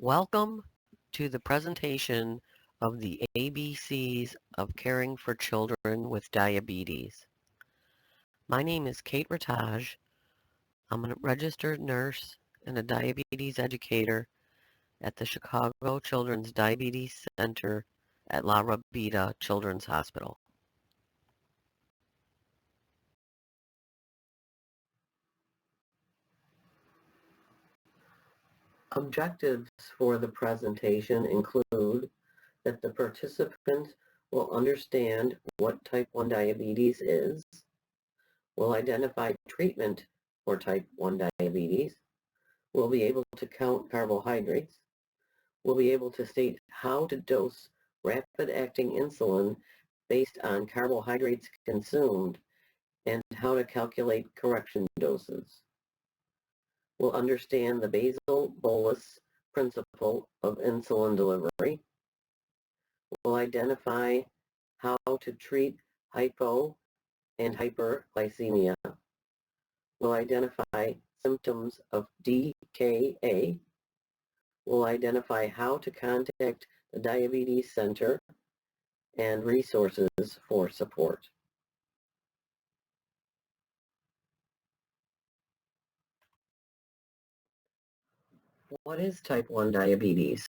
Welcome to the presentation of the ABCs of caring for children with diabetes. My name is Kate Rataj. I'm a registered nurse and a diabetes educator at the Chicago Children's Diabetes Center at La Rabida Children's Hospital. Objectives for the presentation include that the participant will understand what type 1 diabetes is, will identify treatment for type 1 diabetes, will be able to count carbohydrates, will be able to state how to dose rapid-acting insulin based on carbohydrates consumed, and how to calculate correction doses. We'll understand the basal bolus principle of insulin delivery. We'll identify how to treat hypo and hyperglycemia. We'll identify symptoms of DKA. We'll identify how to contact the Diabetes Center and resources for support. What is type 1 diabetes?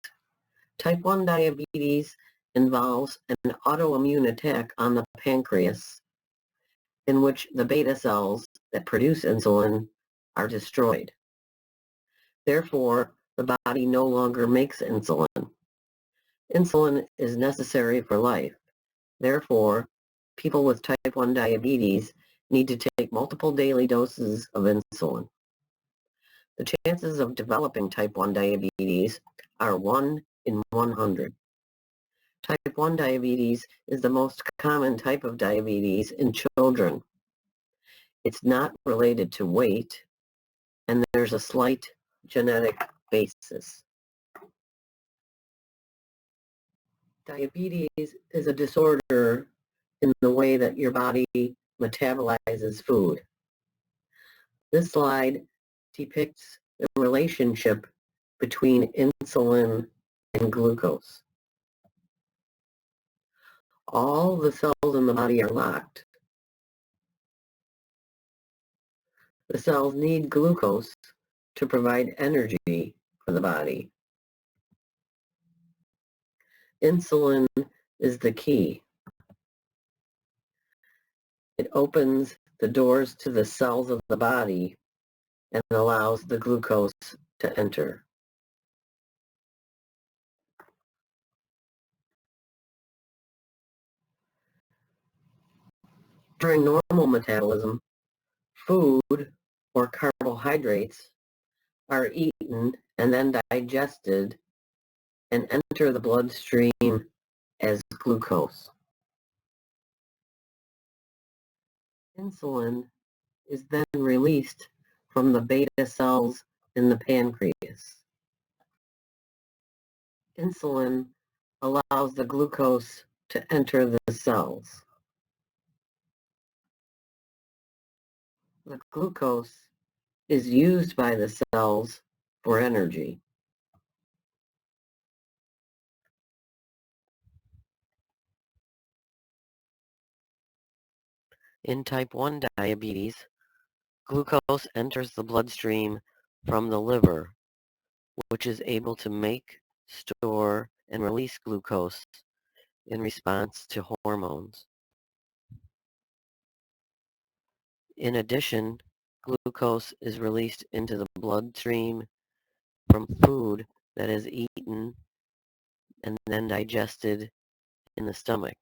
Type 1 diabetes involves an autoimmune attack on the pancreas in which the beta cells that produce insulin are destroyed. Therefore, the body no longer makes insulin. Insulin is necessary for life. Therefore, people with type 1 diabetes need to take multiple daily doses of insulin. The chances of developing type 1 diabetes are 1 in 100. Type 1 diabetes is the most common type of diabetes in children. It's not related to weight, and there's a slight genetic basis. Diabetes is a disorder in the way that your body metabolizes food. This slide depicts the relationship between insulin and glucose. All the cells in the body are locked. The cells need glucose to provide energy for the body. Insulin is the key. It opens the doors to the cells of the body and allows the glucose to enter. During normal metabolism, food or carbohydrates are eaten and then digested and enter the bloodstream as glucose. Insulin is then released from the beta cells in the pancreas. Insulin allows the glucose to enter the cells. The glucose is used by the cells for energy. In type 1 diabetes, glucose enters the bloodstream from the liver, which is able to make, store, and release glucose in response to hormones. In addition, glucose is released into the bloodstream from food that is eaten and then digested in the stomach.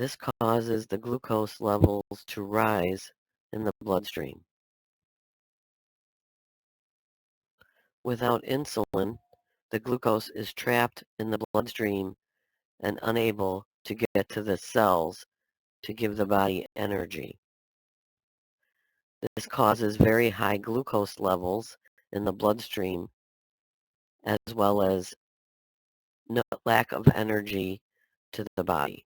This causes the glucose levels to rise in the bloodstream. Without insulin, the glucose is trapped in the bloodstream and unable to get to the cells to give the body energy. This causes very high glucose levels in the bloodstream, as well as lack of energy to the body.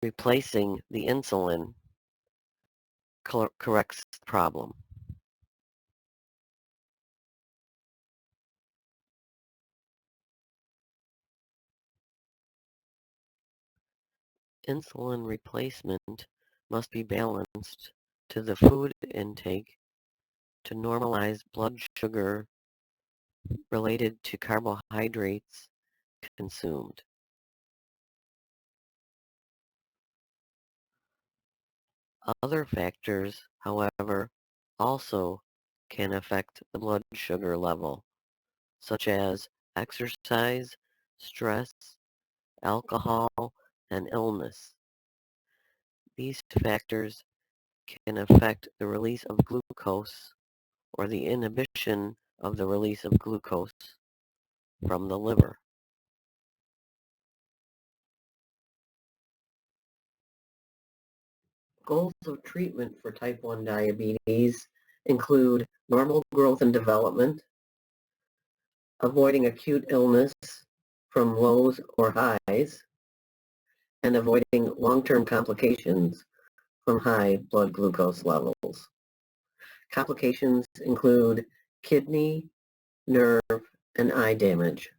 Replacing the insulin corrects the problem. Insulin replacement must be balanced to the food intake to normalize blood sugar related to carbohydrates consumed. Other factors, however, also can affect the blood sugar level, such as exercise, stress, alcohol, and illness. These factors can affect the release of glucose or the inhibition of the release of glucose from the liver. Goals of treatment for type 1 diabetes include normal growth and development, avoiding acute illness from lows or highs, and avoiding long-term complications from high blood glucose levels. Complications include kidney, nerve, and eye damage.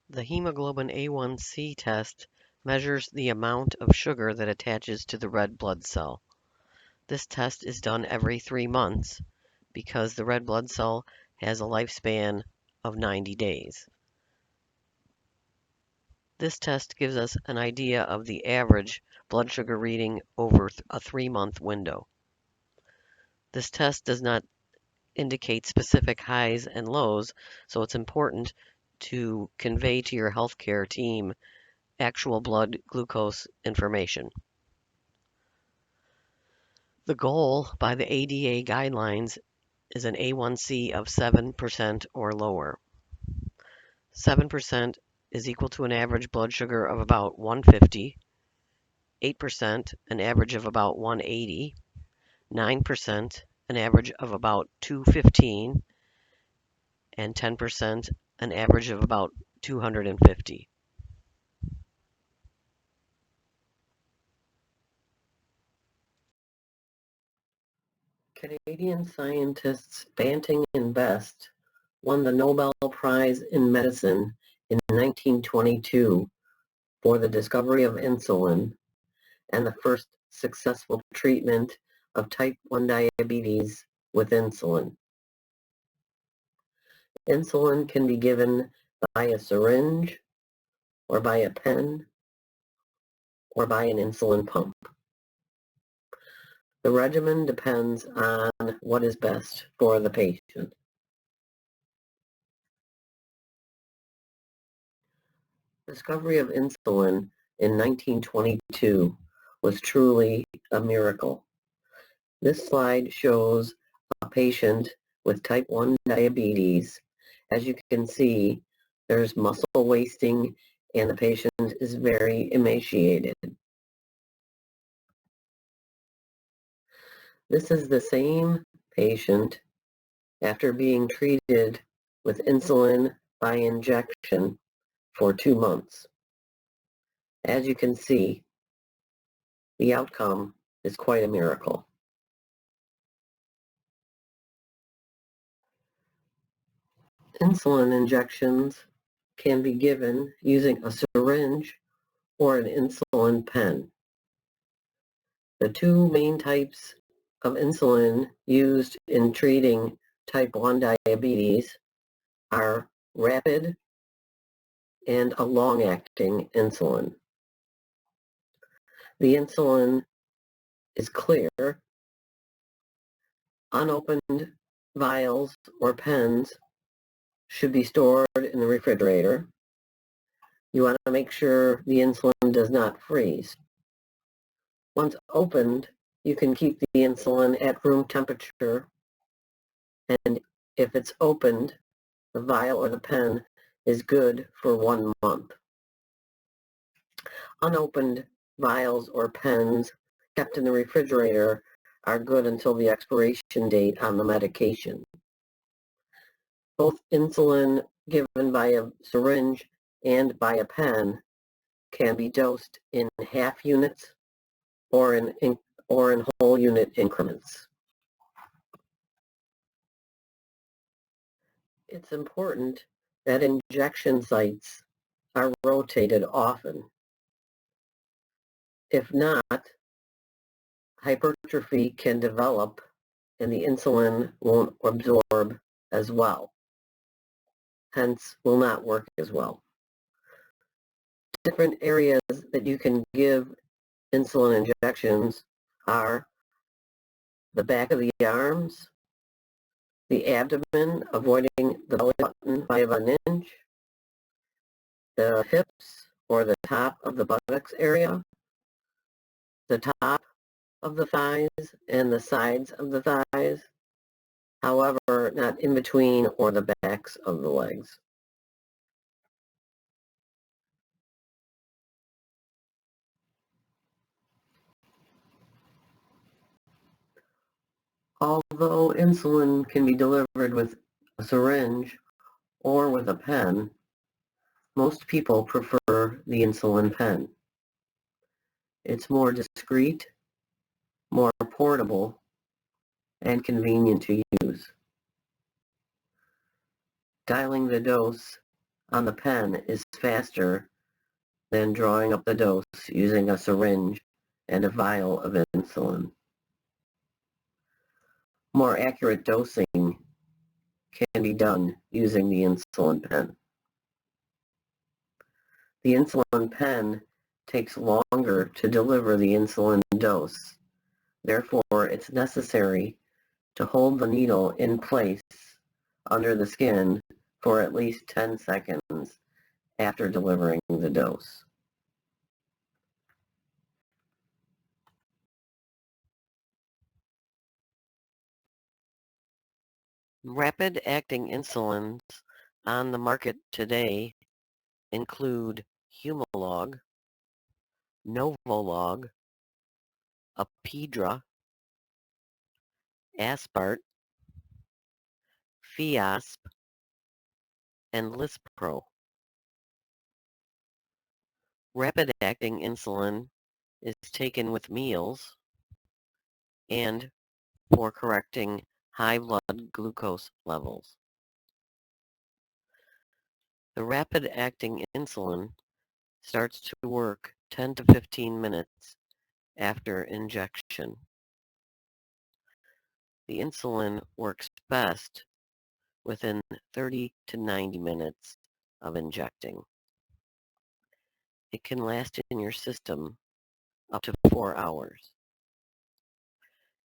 The hemoglobin A1C test measures the amount of sugar that attaches to the red blood cell. This test is done every 3 months because the red blood cell has a lifespan of 90 days. This test gives us an idea of the average blood sugar reading over a 3-month window. This test does not indicate specific highs and lows, so it's important to convey to your healthcare team actual blood glucose information. The goal by the ADA guidelines is an A1C of 7% or lower. 7% is equal to an average blood sugar of about 150, 8% an average of about 180, 9% an average of about 215, and 10% an average of about 250. Canadian scientists Banting and Best won the Nobel Prize in Medicine in 1922 for the discovery of insulin and the first successful treatment of type 1 diabetes with insulin. Insulin can be given by a syringe or by a pen or by an insulin pump. The regimen depends on what is best for the patient. Discovery of insulin in 1922 was truly a miracle. This slide shows a patient with type 1 diabetes. As you can see, there's muscle wasting and the patient is very emaciated. This is the same patient after being treated with insulin by injection for 2 months. As you can see, the outcome is quite a miracle. Insulin injections can be given using a syringe or an insulin pen. The two main types of insulin used in treating type 1 diabetes are rapid and a long-acting insulin. The insulin is clear. Unopened vials or pens should be stored in the refrigerator. You want to make sure the insulin does not freeze. Once opened, you can keep the insulin at room temperature, and if it's opened, the vial or the pen is good for 1 month. Unopened vials or pens kept in the refrigerator are good until the expiration date on the medication. Both insulin given by a syringe and by a pen can be dosed in half units or in whole unit increments. It's important that injection sites are rotated often. If not, hypertrophy can develop and the insulin won't absorb as well, hence will not work as well. Different areas that you can give insulin injections are the back of the arms, the abdomen, avoiding the belly button by about an inch, the hips or the top of the buttocks area, the top of the thighs and the sides of the thighs, however, not in between or the backs of the legs. Although insulin can be delivered with a syringe or with a pen, most people prefer the insulin pen. It's more discreet, more portable, and convenient to use. Dialing the dose on the pen is faster than drawing up the dose using a syringe and a vial of insulin. More accurate dosing can be done using the insulin pen. The insulin pen takes longer to deliver the insulin dose. Therefore, it's necessary to hold the needle in place under the skin for at least 10 seconds after delivering the dose. Rapid-acting insulins on the market today include Humalog, Novolog, Apidra, Aspart, Fiasp, and Lispro. Rapid-acting insulin is taken with meals and for correcting high blood glucose levels. The rapid-acting insulin starts to work 10 to 15 minutes after injection. The insulin works best within 30 to 90 minutes of injecting. It can last in your system up to 4 hours.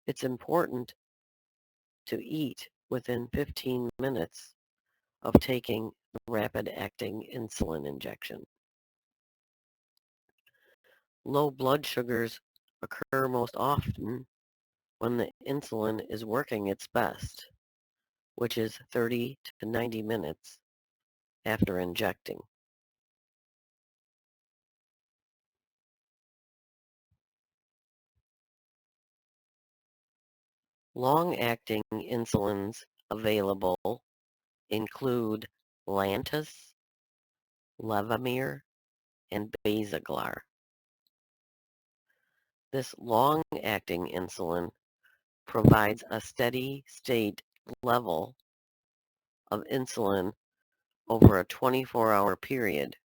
It's important to eat within 15 minutes of taking the rapid-acting insulin injection. Low blood sugars occur most often when the insulin is working its best, which is 30 to 90 minutes after injecting. Long-acting insulins available include Lantus, Levemir, and Basaglar. This long-acting insulin provides a steady state level of insulin over a 24-hour period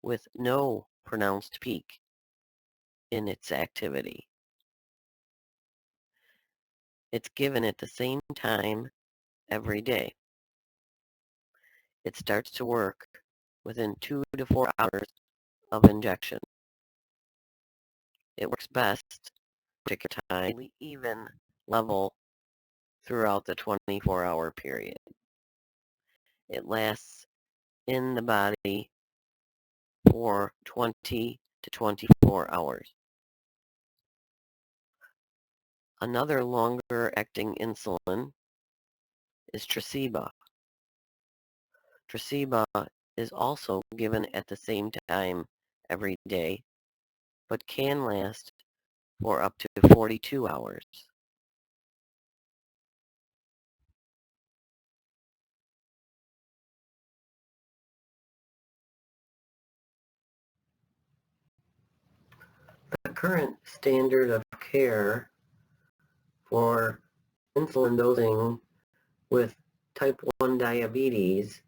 with no pronounced peak in its activity. It's given at the same time every day. It starts to work within 2 to 4 hours of injection. It works best particular time, even level throughout the 24-hour period. It lasts in the body for 20 to 24 hours. Another longer-acting insulin is Tresiba. Tresiba is also given at the same time every day, but can last for up to 42 hours. current standard of care for insulin dosing with type 1 diabetes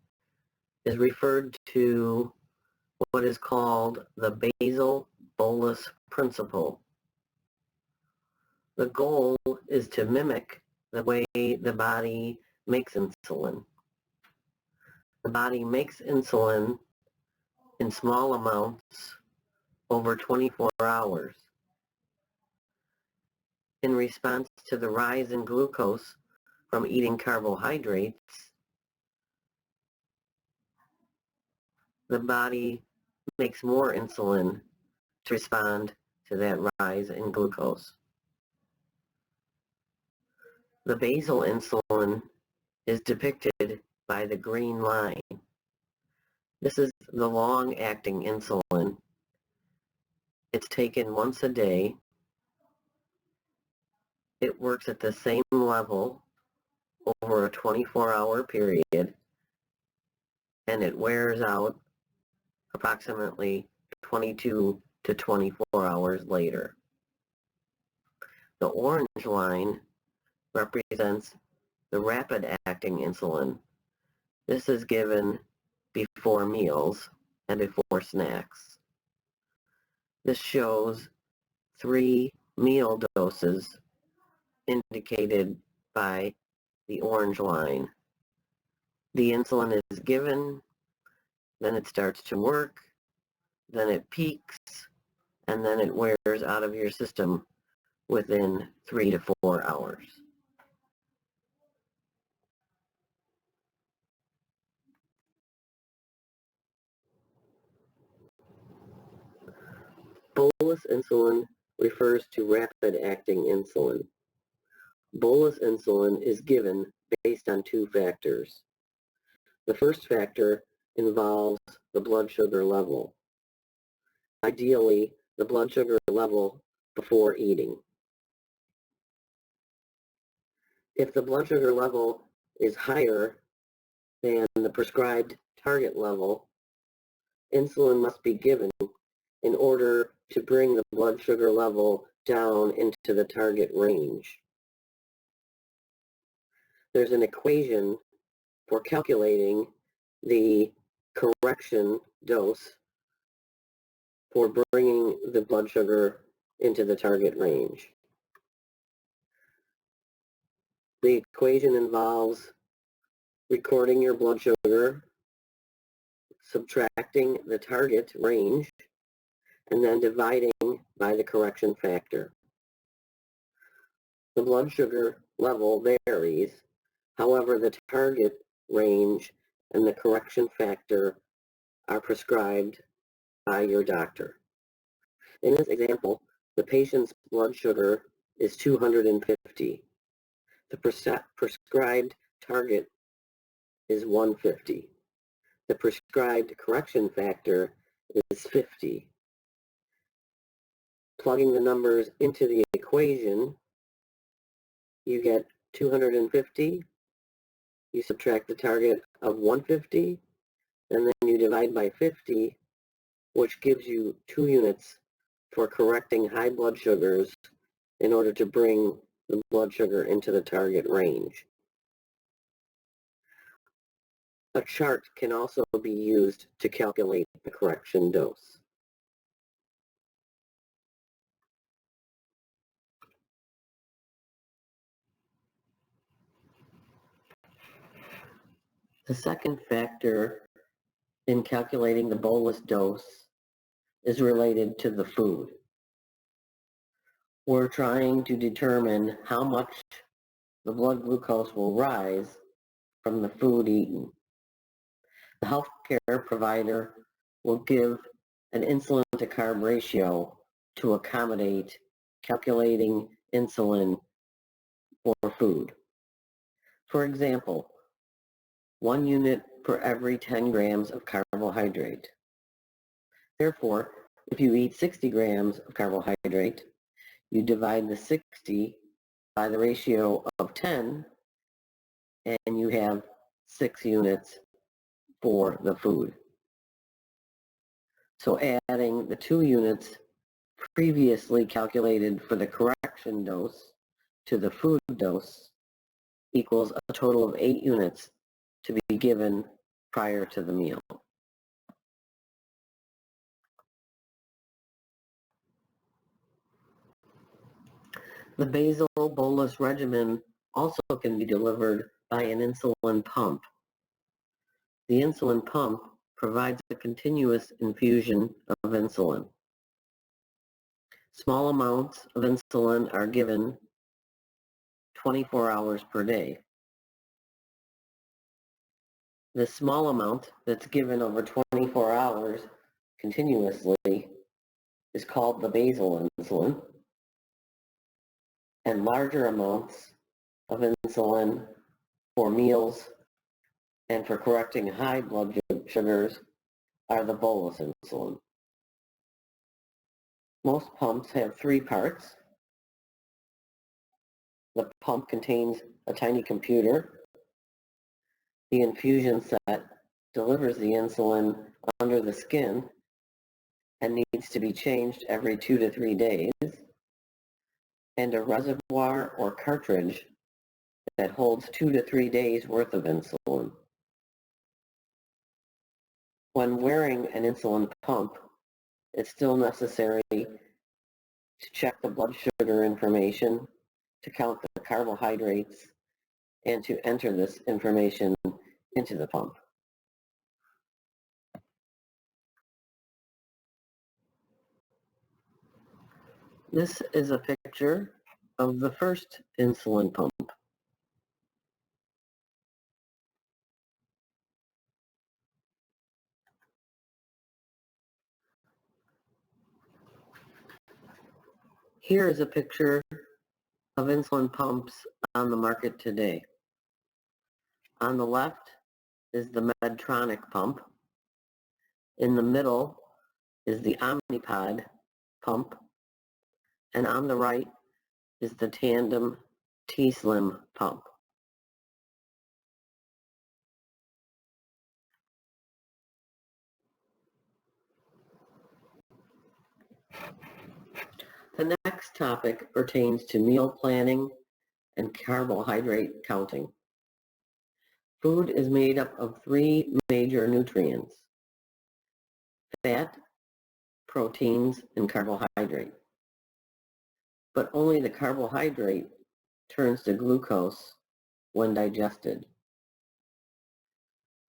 is referred to what is called the basal bolus principle. The goal is to mimic the way the body makes insulin. The body makes insulin in small amounts over 24 hours. In response to the rise in glucose from eating carbohydrates, the body makes more insulin to respond to that rise in glucose. The basal insulin is depicted by the green line. This is the long-acting insulin. It's taken once a day. It works at the same level over a 24-hour period, and it wears out approximately 22 to 24 hours later. The orange line represents the rapid-acting insulin. This is given before meals and before snacks. This shows 3 meal doses indicated by the orange line. The insulin is given, then it starts to work, then it peaks, and then it wears out of your system within 3 to 4 hours. Bolus insulin refers to rapid-acting insulin. Bolus insulin is given based on 2 factors. The first factor involves the blood sugar level. Ideally, the blood sugar level before eating. If the blood sugar level is higher than the prescribed target level, insulin must be given in order to bring the blood sugar level down into the target range. There's an equation for calculating the correction dose for bringing the blood sugar into the target range. The equation involves recording your blood sugar, subtracting the target range, and then dividing by the correction factor. The blood sugar level varies. However, the target range and the correction factor are prescribed by your doctor. In this example, the patient's blood sugar is 250. The prescribed target is 150. The prescribed correction factor is 50. Plugging the numbers into the equation, you get 250. You subtract the target of 150, and then you divide by 50, which gives you 2 units for correcting high blood sugars in order to bring the blood sugar into the target range. A chart can also be used to calculate the correction dose. The second factor in calculating the bolus dose is related to the food. We're trying to determine how much the blood glucose will rise from the food eaten. The healthcare provider will give an insulin to carb ratio to accommodate calculating insulin for food. For example, 1 unit per every 10 grams of carbohydrate. Therefore, if you eat 60 grams of carbohydrate, you divide the 60 by the ratio of 10, and you have 6 units for the food. So adding the 2 units previously calculated for the correction dose to the food dose equals a total of 8 units to be given prior to the meal. The basal bolus regimen also can be delivered by an insulin pump. The insulin pump provides a continuous infusion of insulin. Small amounts of insulin are given 24 hours per day. The small amount that's given over 24 hours continuously is called the basal insulin, and larger amounts of insulin for meals and for correcting high blood sugars are the bolus insulin. Most pumps have 3 parts. The pump contains a tiny computer. The infusion set delivers the insulin under the skin and needs to be changed every 2 to 3 days, and a reservoir or cartridge that holds 2 to 3 days worth of insulin. When wearing an insulin pump, it's still necessary to check the blood sugar information, to count the carbohydrates, and to enter this information into the pump. This is a picture of the first insulin pump. Here is a picture of insulin pumps on the market today. On the left is the Medtronic pump. In the middle is the Omnipod pump. And on the right is the Tandem T-Slim pump. The next topic pertains to meal planning and carbohydrate counting. Food is made up of 3 major nutrients: fat, proteins, and carbohydrate. But only the carbohydrate turns to glucose when digested.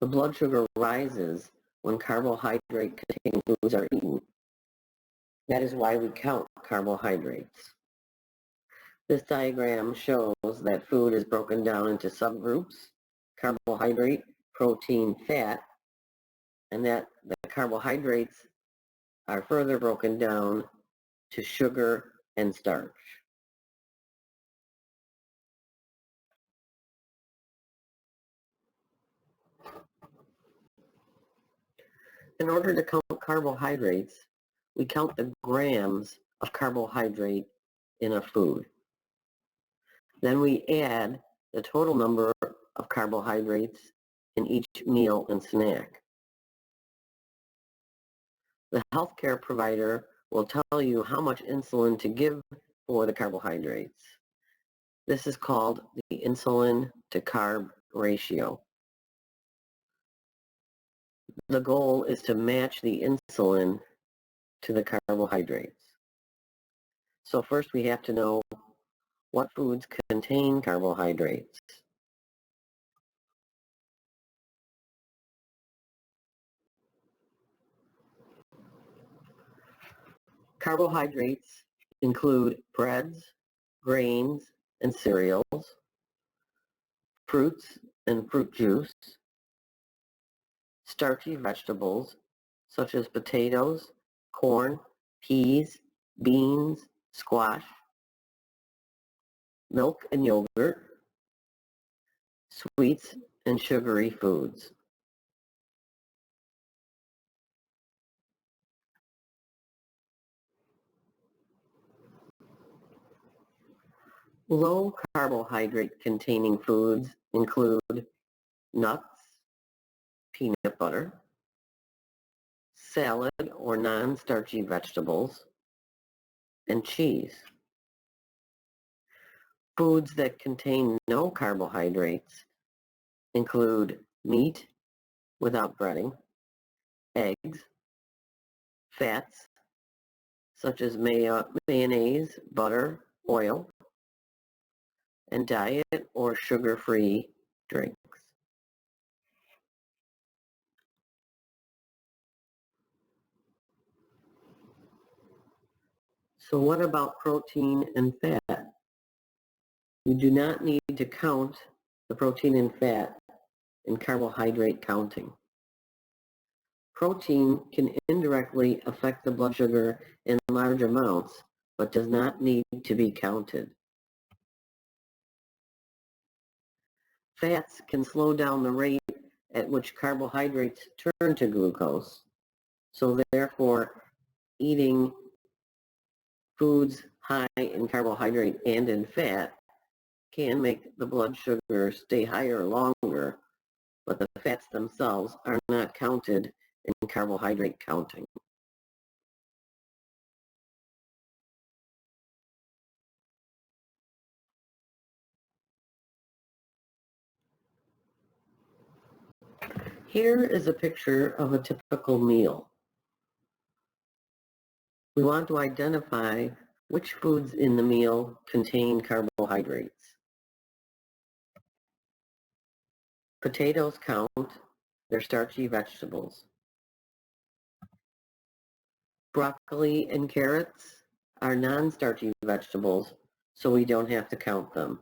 The blood sugar rises when carbohydrate-containing foods are eaten. That is why we count carbohydrates. This diagram shows that food is broken down into subgroups: carbohydrate, protein, fat, and that the carbohydrates are further broken down to sugar and starch. In order to count carbohydrates, we count the grams of carbohydrate in a food. Then we add the total number of carbohydrates in each meal and snack. The healthcare provider will tell you how much insulin to give for the carbohydrates. This is called the insulin to carb ratio. The goal is to match the insulin to the carbohydrates. So first we have to know what foods contain carbohydrates. Carbohydrates include breads, grains, and cereals, fruits and fruit juice, starchy vegetables such as potatoes, corn, peas, beans, squash, milk and yogurt, sweets and sugary foods. Low carbohydrate containing foods include nuts, peanut butter, salad or non-starchy vegetables, and cheese. Foods that contain no carbohydrates include meat without breading, eggs, fats such as mayonnaise, butter, oil, and diet or sugar-free drinks. So what about protein and fat? You do not need to count the protein and fat in carbohydrate counting. Protein can indirectly affect the blood sugar in large amounts, but does not need to be counted. Fats can slow down the rate at which carbohydrates turn to glucose, so therefore eating foods high in carbohydrate and in fat can make the blood sugar stay higher longer, but the fats themselves are not counted in carbohydrate counting. Here is a picture of a typical meal. We want to identify which foods in the meal contain carbohydrates. Potatoes count, they're starchy vegetables. Broccoli and carrots are non-starchy vegetables, so we don't have to count them.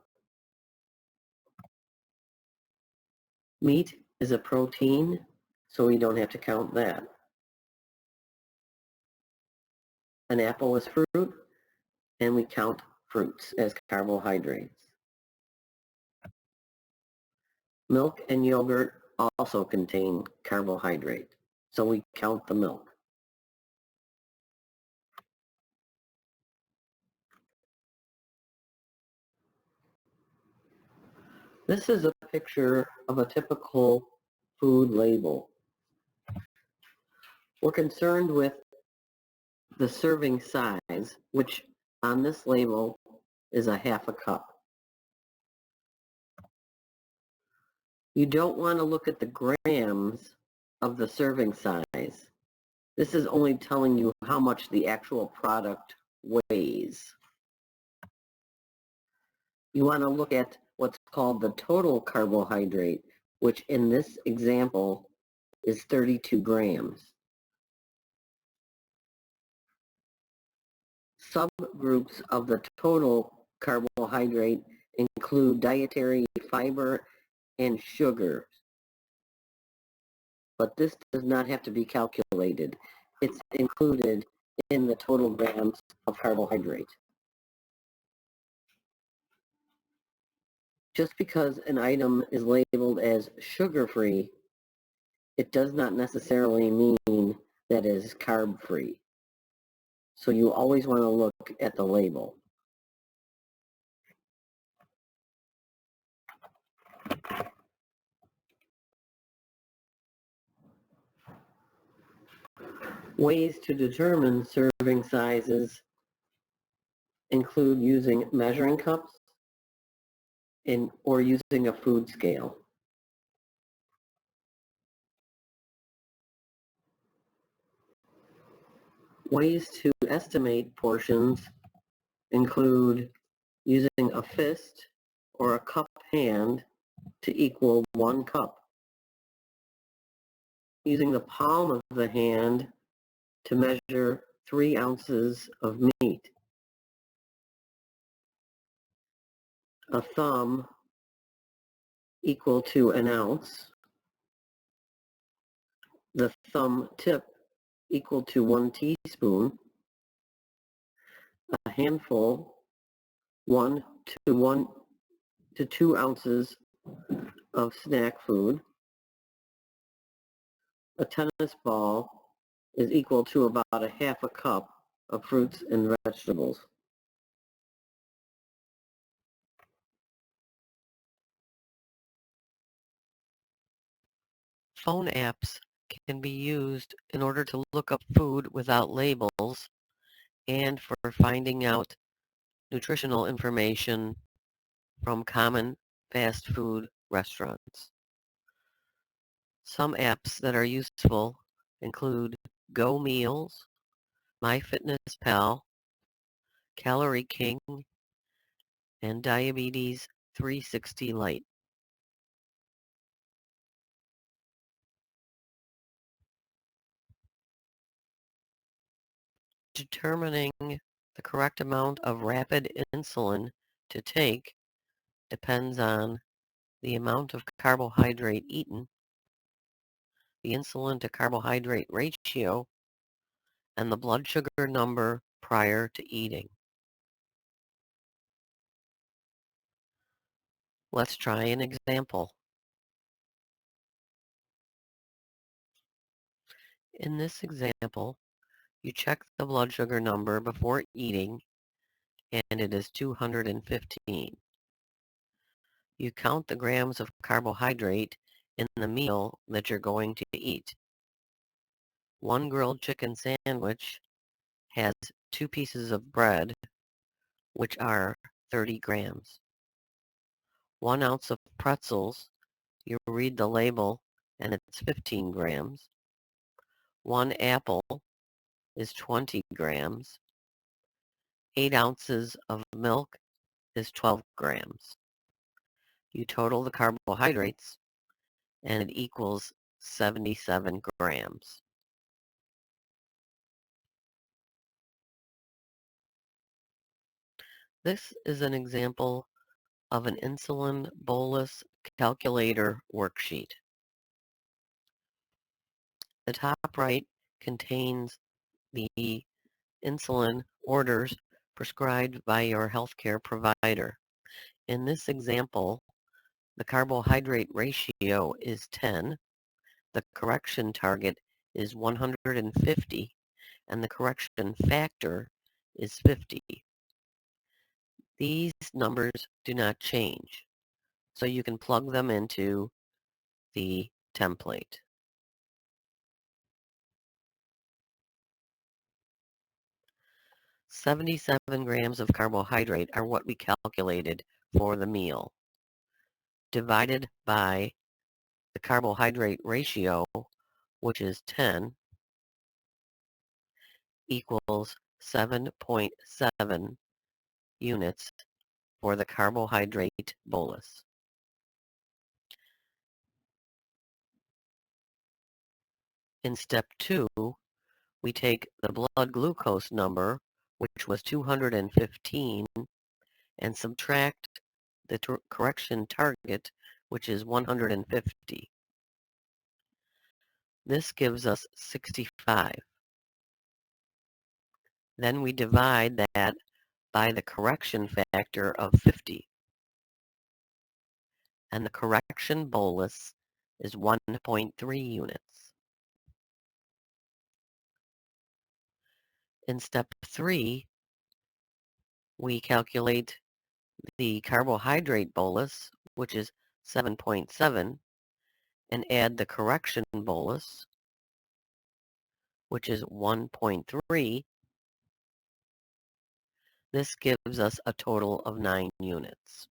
Meat is a protein, so we don't have to count that. An apple is fruit, and we count fruits as carbohydrates. Milk and yogurt also contain carbohydrate, so we count the milk. This is a picture of a typical food label. We're concerned with the serving size, which on this label is a half a cup. You don't want to look at the grams of the serving size. This is only telling you how much the actual product weighs. You want to look at what's called the total carbohydrate, which in this example is 32 grams. Subgroups of the total carbohydrate include dietary fiber and sugar, but this does not have to be calculated. It's included in the total grams of carbohydrate. Just because an item is labeled as sugar-free, it does not necessarily mean that it is carb-free. So you always want to look at the label. Ways to determine serving sizes include using measuring cups or using a food scale. Ways to estimate portions include using a fist or a cup hand to equal 1 cup. Using the palm of the hand to measure 3 ounces of meat. A thumb equal to an ounce. The thumb tip equal to 1 teaspoon. A handful 1 to 2 ounces of snack food. A tennis ball is equal to about a half a cup of fruits and vegetables. Phone apps can be used in order to look up food without labels and for finding out nutritional information from common fast food restaurants. Some apps that are useful include Go Meals, MyFitnessPal, Calorie King, and Diabetes 360 Lite. Determining the correct amount of rapid insulin to take depends on the amount of carbohydrate eaten, the insulin to carbohydrate ratio, and the blood sugar number prior to eating. Let's try an example. In this example, you check the blood sugar number before eating, and it is 215. You count the grams of carbohydrate in the meal that you're going to eat. One grilled chicken sandwich has 2 pieces of bread, which are 30 grams. 1 ounce of pretzels, you read the label, and it's 15 grams. 1 apple is 20 grams. 8 ounces of milk is 12 grams. You total the carbohydrates, and it equals 77 grams. This is an example of an insulin bolus calculator worksheet. The top right contains the insulin orders prescribed by your healthcare provider. In this example, the carbohydrate ratio is 10, the correction target is 150, and the correction factor is 50. These numbers do not change, so you can plug them into the template. "77 grams of carbohydrate are what we calculated for the meal. Divided by the carbohydrate ratio, which is 10, equals 7.7 units for the carbohydrate bolus. In step 2, we take the blood glucose number, which was 215, and subtract the correction target, which is 150. This gives us 65. Then we divide that by the correction factor of 50. And the correction bolus is 1.3 units. In step 3, we calculate the carbohydrate bolus, which is 7.7, and add the correction bolus, which is 1.3. This gives us a total of 9 units.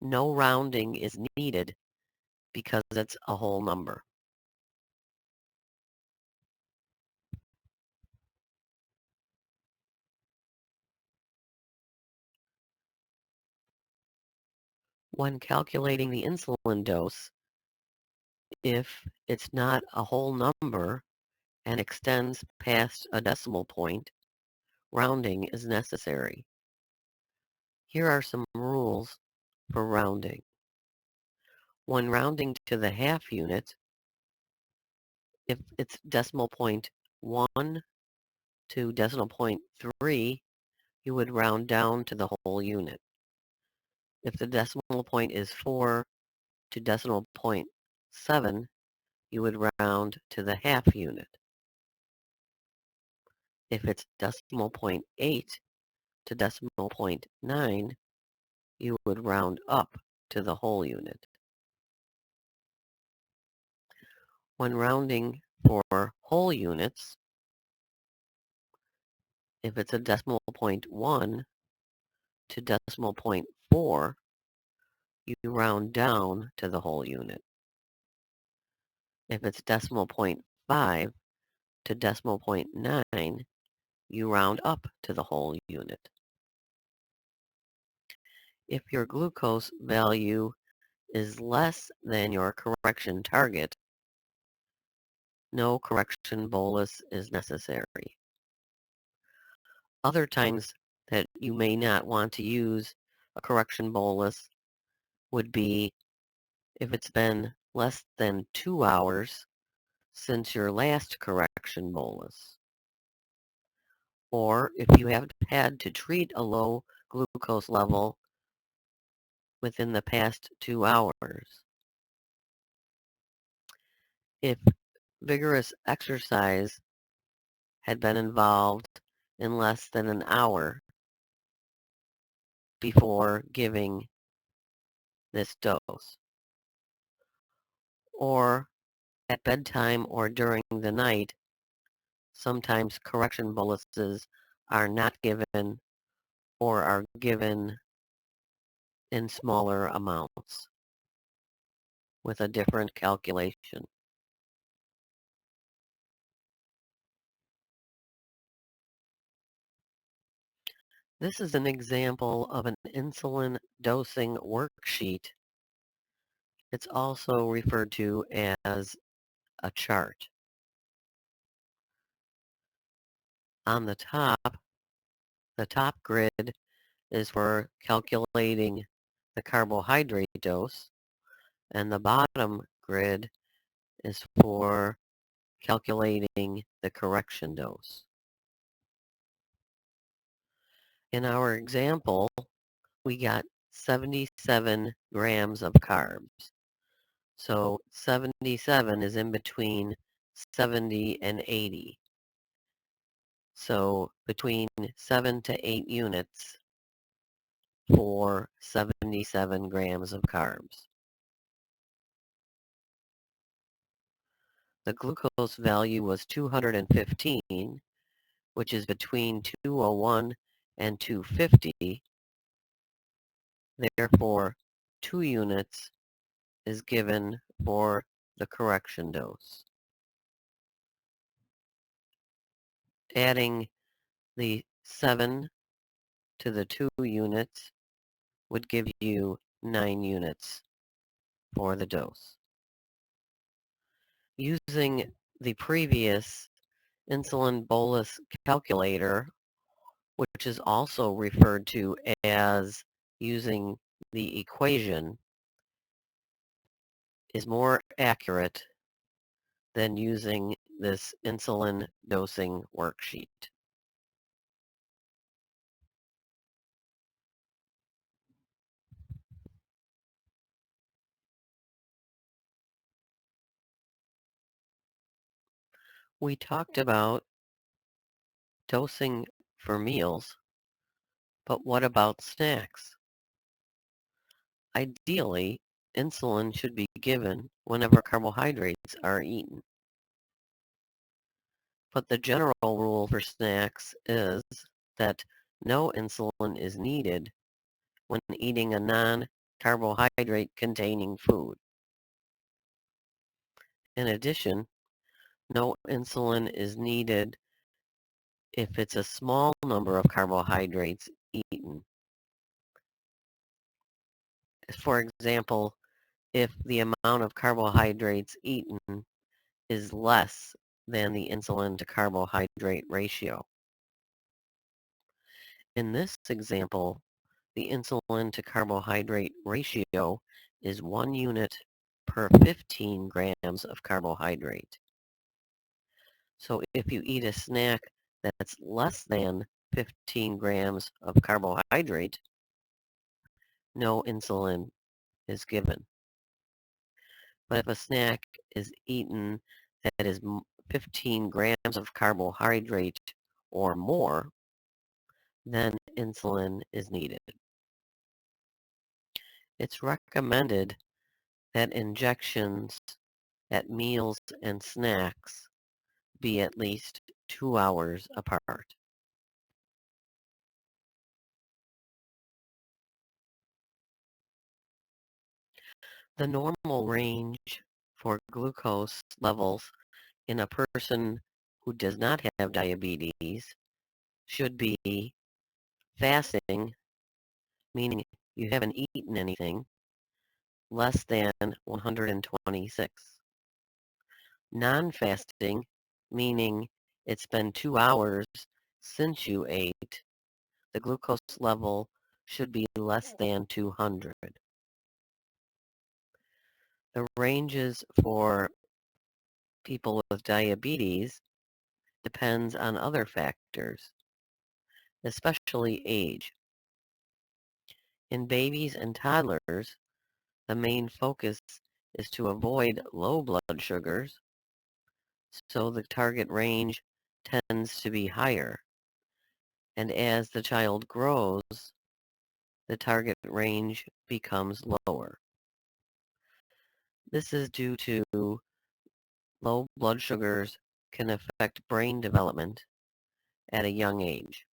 No rounding is needed because it's a whole number. When calculating the insulin dose, if it's not a whole number and extends past a decimal point, rounding is necessary. Here are some rules for rounding. When rounding to the half unit, if it's decimal point 1 to decimal point 3, you would round down to the whole unit. If the decimal point is 4 to decimal point 7, you would round to the half unit. If it's decimal point 8 to decimal point 9, you would round up to the whole unit. When rounding for whole units, If it's a decimal point 1 to decimal point 4, you round down to the whole unit. If it's decimal point 5 to decimal point 9, you round up to the whole unit. If your glucose value is less than your correction target, no correction bolus is necessary. Other times that you may not want to use a correction bolus would be if it's been less than 2 hours since your last correction bolus, or if you have had to treat a low glucose level within the past 2 hours. If vigorous exercise had been involved in less than an hour before giving this dose, or at bedtime or during the night, sometimes correction boluses are not given or are given in smaller amounts with a different calculation. This is an example of an insulin dosing worksheet. It's also referred to as a chart. On the top grid is for calculating the carbohydrate dose, and the bottom grid is for calculating the correction dose. In our example, we got 77 grams of carbs. So 77 is in between 70 and 80. So between 7 to 8 units for 77 grams of carbs. The glucose value was 215, which is between 201 and 250. Therefore, 2 units is given for the correction dose. Adding the 7 to the 2 units would give you 9 units for the dose. Using the previous insulin bolus calculator, which is also referred to as using the equation, is more accurate than using this insulin dosing worksheet. We talked about dosing for meals, but what about snacks? Ideally, insulin should be given whenever carbohydrates are eaten. But the general rule for snacks is that no insulin is needed when eating a non-carbohydrate containing food. In addition, no insulin is needed if it's a small number of carbohydrates eaten. For example, if the amount of carbohydrates eaten is less than the insulin to carbohydrate ratio. In this example, the insulin to carbohydrate ratio is 1 unit per 15 grams of carbohydrate. So if you eat a snack that's less than 15 grams of carbohydrate, no insulin is given. But if a snack is eaten that is 15 grams of carbohydrate or more, then insulin is needed. It's recommended that injections at meals and snacks be at least 2 hours apart. The normal range for glucose levels in a person who does not have diabetes should be fasting, meaning you haven't eaten anything, less than 126. Non-fasting, meaning it's been 2 hours since you ate, the glucose level should be less than 200. The ranges for people with diabetes depends on other factors, especially age. In babies and toddlers, the main focus is to avoid low blood sugars, so the target range tends to be higher. And as the child grows, the target range becomes lower. This is due to low blood sugars can affect brain development at a young age.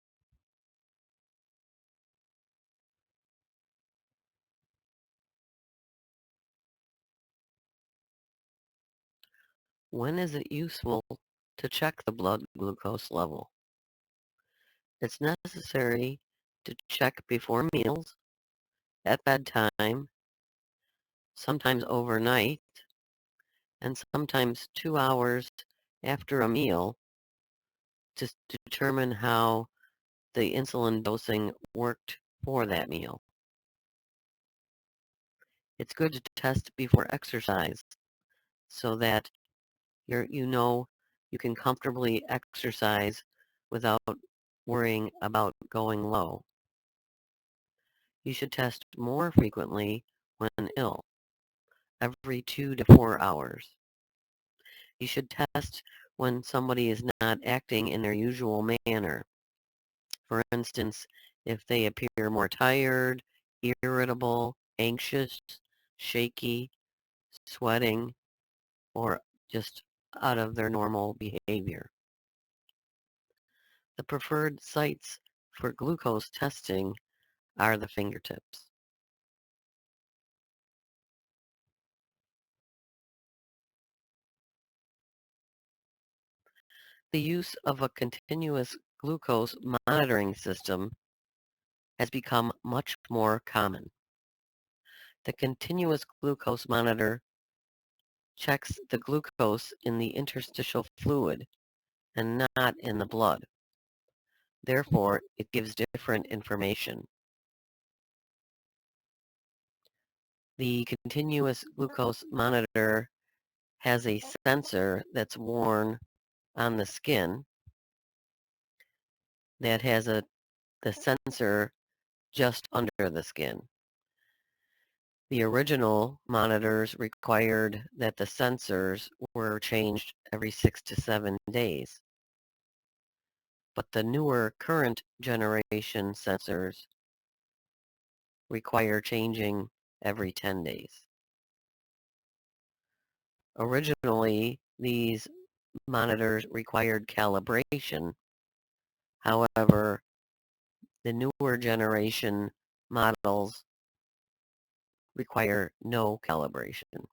When is it useful to check the blood glucose level? It's necessary to check before meals, at bedtime, sometimes overnight, and sometimes 2 hours after a meal to determine how the insulin dosing worked for that meal. It's good to test before exercise so that you can comfortably exercise without worrying about going low. You should test more frequently when ill, every 2 to 4 hours. You should test when somebody is not acting in their usual manner. For instance, if they appear more tired, irritable, anxious, shaky, sweating, or just out of their normal behavior. The preferred sites for glucose testing are the fingertips. The use of a continuous glucose monitoring system has become much more common. The continuous glucose monitor checks the glucose in the interstitial fluid and not in the blood. Therefore, it gives different information. The continuous glucose monitor has a sensor that's worn on the skin that has the sensor just under the skin. The original monitors required that the sensors were changed every 6 to 7 days. But the newer current generation sensors require changing every 10 days. Originally, these monitors required calibration. However, the newer generation models require no calibration.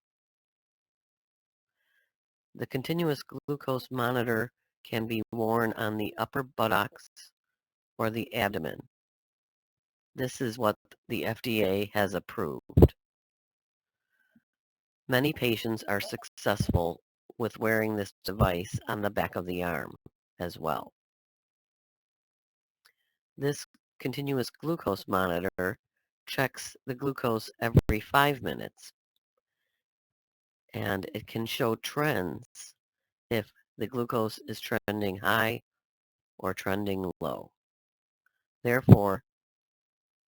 The continuous glucose monitor can be worn on the upper buttocks or the abdomen. This is what the FDA has approved. Many patients are successful with wearing this device on the back of the arm as well. This continuous glucose monitor checks the glucose every 5 minutes, and it can show trends if the glucose is trending high or trending low. Therefore,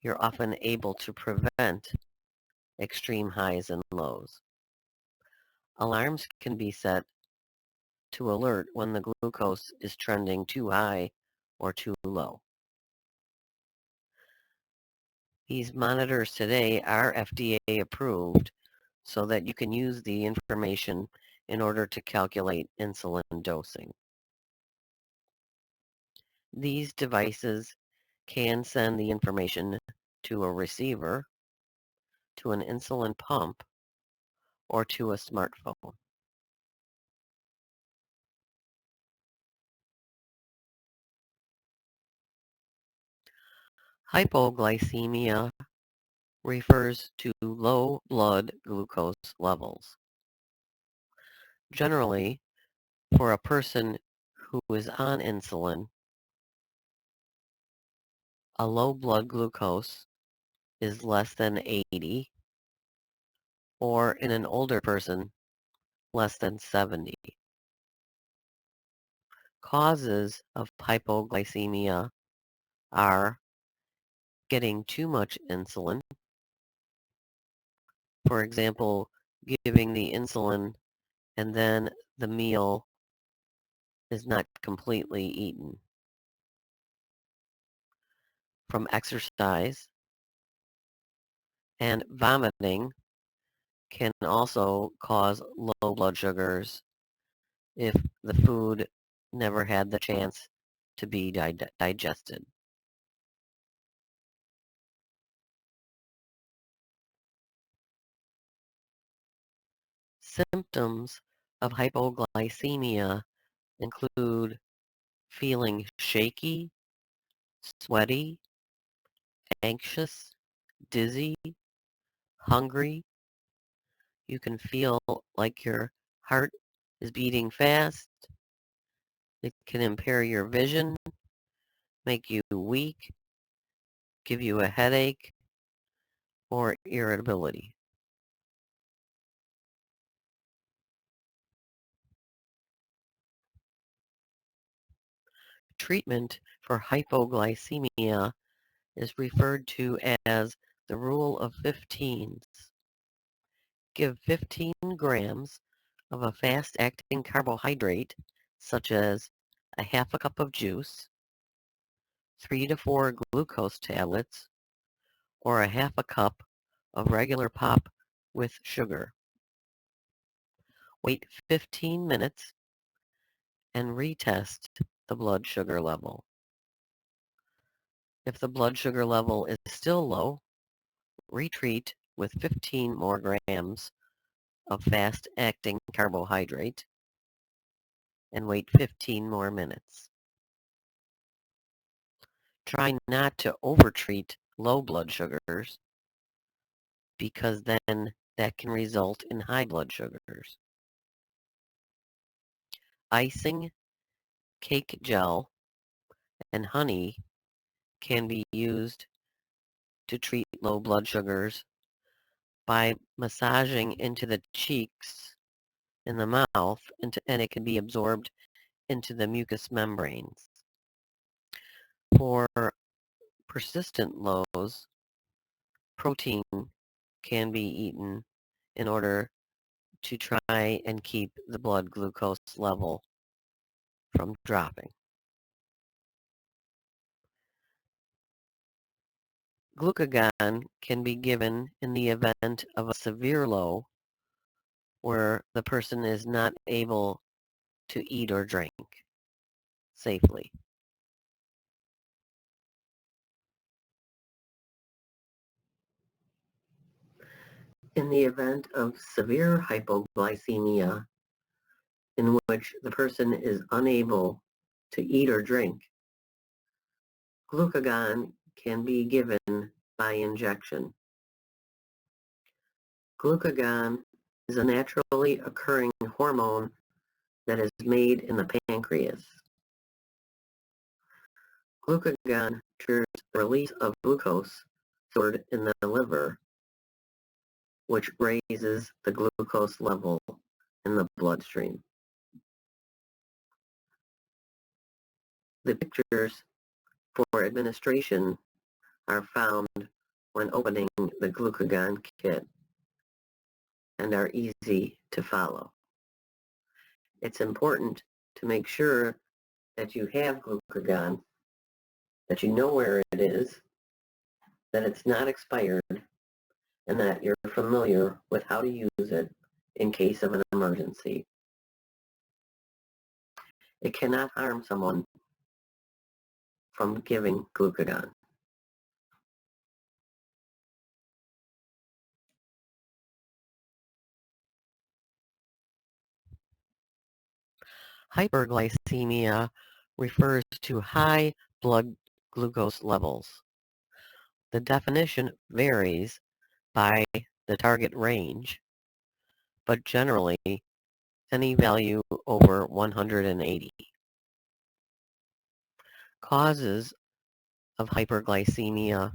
you're often able to prevent extreme highs and lows. Alarms can be set to alert when the glucose is trending too high or too low. These monitors today are FDA approved so that you can use the information in order to calculate insulin dosing. These devices can send the information to a receiver, to an insulin pump, or to a smartphone. Hypoglycemia refers to low blood glucose levels. Generally, for a person who is on insulin, a low blood glucose is less than 80, or in an older person, less than 70. Causes of hypoglycemia are getting too much insulin, for example, giving the insulin and then the meal is not completely eaten. From exercise, and vomiting can also cause low blood sugars if the food never had the chance to be digested. Symptoms of hypoglycemia include feeling shaky, sweaty, anxious, dizzy, hungry. You can feel like your heart is beating fast. It can impair your vision, make you weak, give you a headache, or irritability. Treatment for hypoglycemia is referred to as the rule of 15s. Give 15 grams of a fast-acting carbohydrate, such as a half a cup of juice, 3 to 4 glucose tablets, or a half a cup of regular pop with sugar. Wait 15 minutes and retest the blood sugar level. If the blood sugar level is still low, retreat with 15 more grams of fast-acting carbohydrate and wait 15 more minutes. Try not to overtreat low blood sugars because then that can result in high blood sugars. Icing, cake gel, and honey can be used to treat low blood sugars by massaging into the cheeks in the mouth, and it can be absorbed into the mucous membranes. For persistent lows, protein can be eaten in order to try and keep the blood glucose level from dropping. Glucagon can be given in the event of a severe low where the person is not able to eat or drink safely. In the event of severe hypoglycemia, in which the person is unable to eat or drink, glucagon can be given by injection. Glucagon is a naturally occurring hormone that is made in the pancreas. Glucagon triggers the release of glucose stored in the liver, which raises the glucose level in the bloodstream. The pictures for administration are found when opening the glucagon kit and are easy to follow. It's important to make sure that you have glucagon, that you know where it is, that it's not expired, and that you're familiar with how to use it in case of an emergency. It cannot harm someone from giving glucagon. Hyperglycemia refers to high blood glucose levels. The definition varies by the target range, but generally any value over 180. Causes of hyperglycemia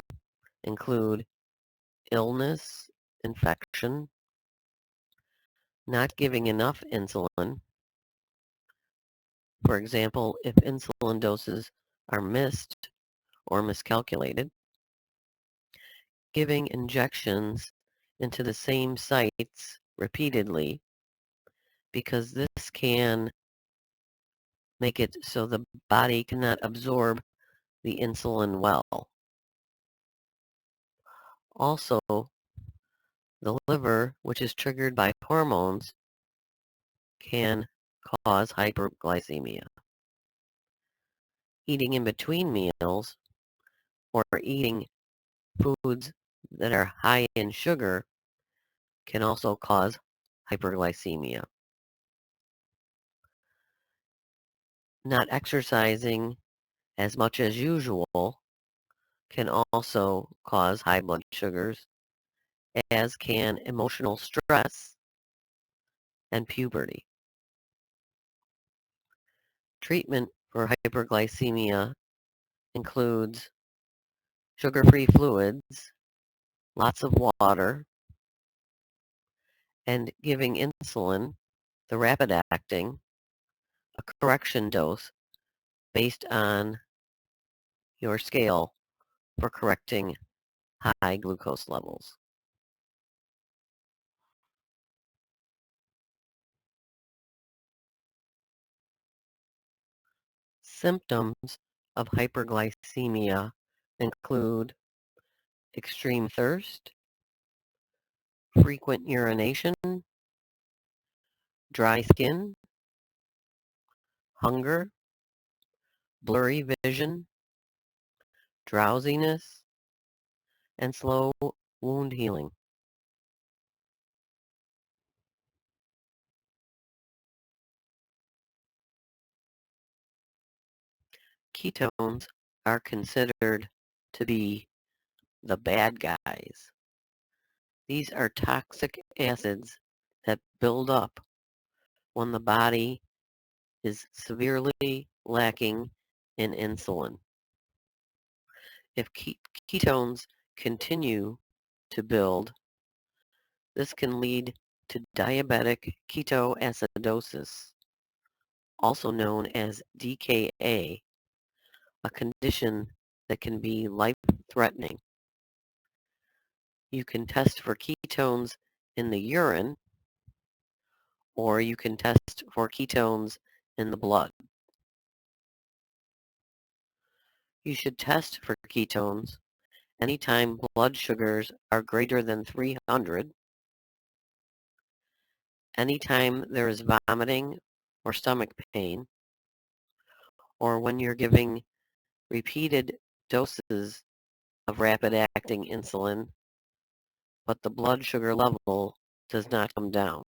include illness, infection, not giving enough insulin. For example, if insulin doses are missed or miscalculated, giving injections into the same sites repeatedly, because this can make it so the body cannot absorb the insulin well. Also, the liver, which is triggered by hormones, can cause hyperglycemia. Eating in between meals or eating foods that are high in sugar can also cause hyperglycemia. Not exercising as much as usual can also cause high blood sugars, as can emotional stress and puberty. Treatment for hyperglycemia includes sugar-free fluids, lots of water, and giving insulin, the rapid-acting, a correction dose based on your scale for correcting high glucose levels. Symptoms of hyperglycemia include extreme thirst, frequent urination, dry skin, hunger, blurry vision, drowsiness, and slow wound healing. Ketones are considered to be the bad guys. These are toxic acids that build up when the body is severely lacking in insulin. If ketones continue to build, this can lead to diabetic ketoacidosis, also known as DKA, a condition that can be life-threatening. You can test for ketones in the urine, or you can test for ketones in the blood. You should test for ketones anytime blood sugars are greater than 300, anytime there is vomiting or stomach pain, or when you're giving repeated doses of rapid-acting insulin, but the blood sugar level does not come down.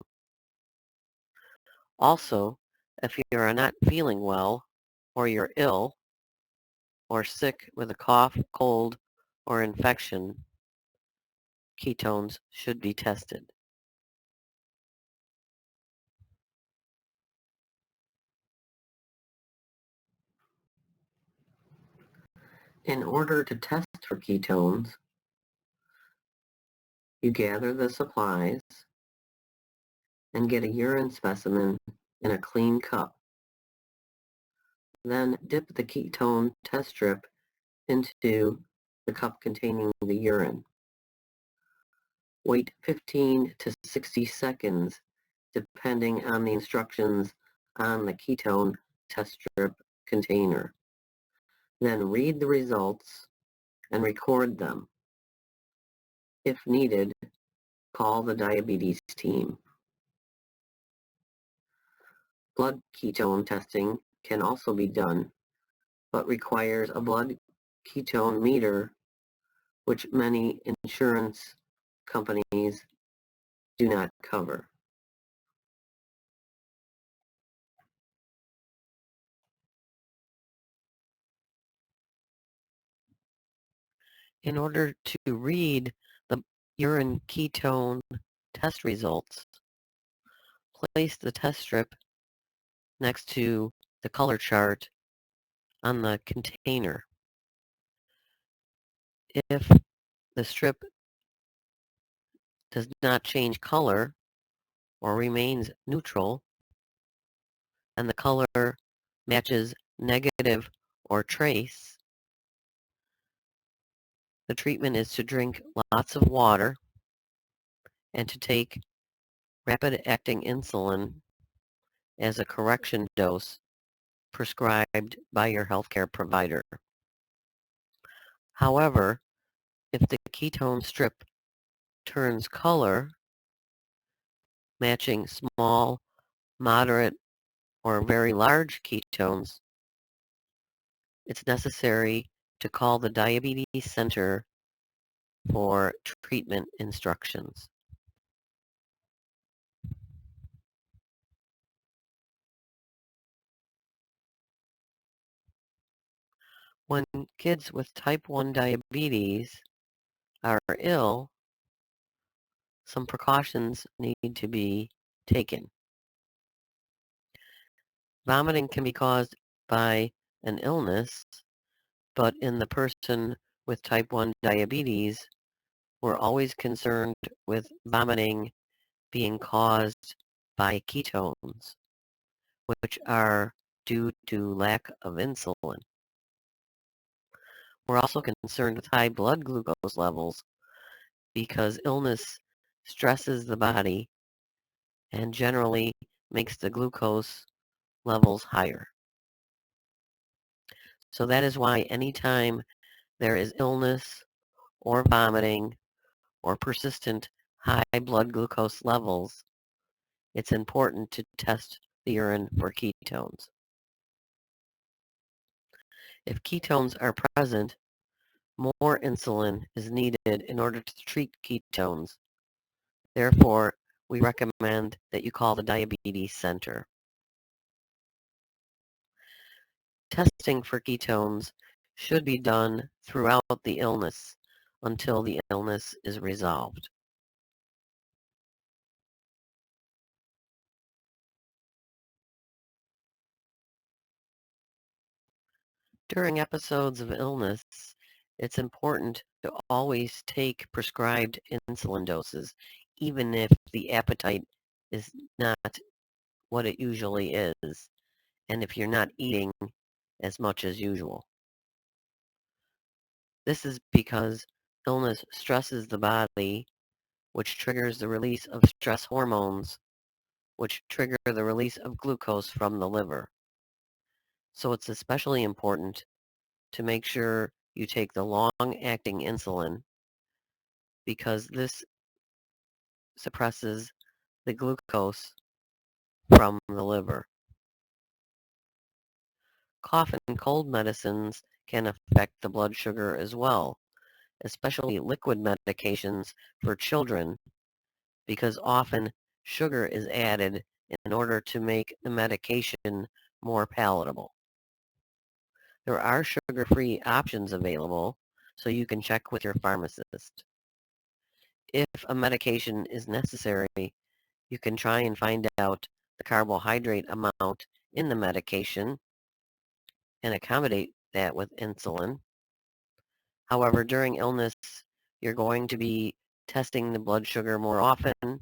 Also, if you are not feeling well, or you're ill, or sick with a cough, cold, or infection, ketones should be tested. In order to test for ketones, you gather the supplies and get a urine specimen in a clean cup. Then dip the ketone test strip into the cup containing the urine. Wait 15 to 60 seconds depending on the instructions on the ketone test strip container. Then read the results and record them. If needed, call the diabetes team. Blood ketone testing can also be done, but requires a blood ketone meter, which many insurance companies do not cover. In order to read the urine ketone test results, place the test strip next to the color chart on the container. If the strip does not change color or remains neutral, and the color matches negative or trace, the treatment is to drink lots of water and to take rapid-acting insulin as a correction dose prescribed by your healthcare provider. However, if the ketone strip turns color, matching small, moderate, or very large ketones, it's necessary to call the diabetes center for treatment instructions. When kids with type 1 diabetes are ill, some precautions need to be taken. Vomiting can be caused by an illness, but in the person with type 1 diabetes, we're always concerned with vomiting being caused by ketones, which are due to lack of insulin. We're also concerned with high blood glucose levels because illness stresses the body and generally makes the glucose levels higher. So that is why anytime there is illness or vomiting or persistent high blood glucose levels, it's important to test the urine for ketones. If ketones are present, more insulin is needed in order to treat ketones. Therefore, we recommend that you call the diabetes center. Testing for ketones should be done throughout the illness until the illness is resolved. During episodes of illness, it's important to always take prescribed insulin doses, even if the appetite is not what it usually is, and if you're not eating as much as usual. This is because illness stresses the body, which triggers the release of stress hormones, which trigger the release of glucose from the liver. So it's especially important to make sure you take the long-acting insulin because this suppresses the glucose from the liver. Cough and cold medicines can affect the blood sugar as well, especially liquid medications for children, because often sugar is added in order to make the medication more palatable. There are sugar-free options available, so you can check with your pharmacist. If a medication is necessary, you can try and find out the carbohydrate amount in the medication and accommodate that with insulin. However, during illness, you're going to be testing the blood sugar more often,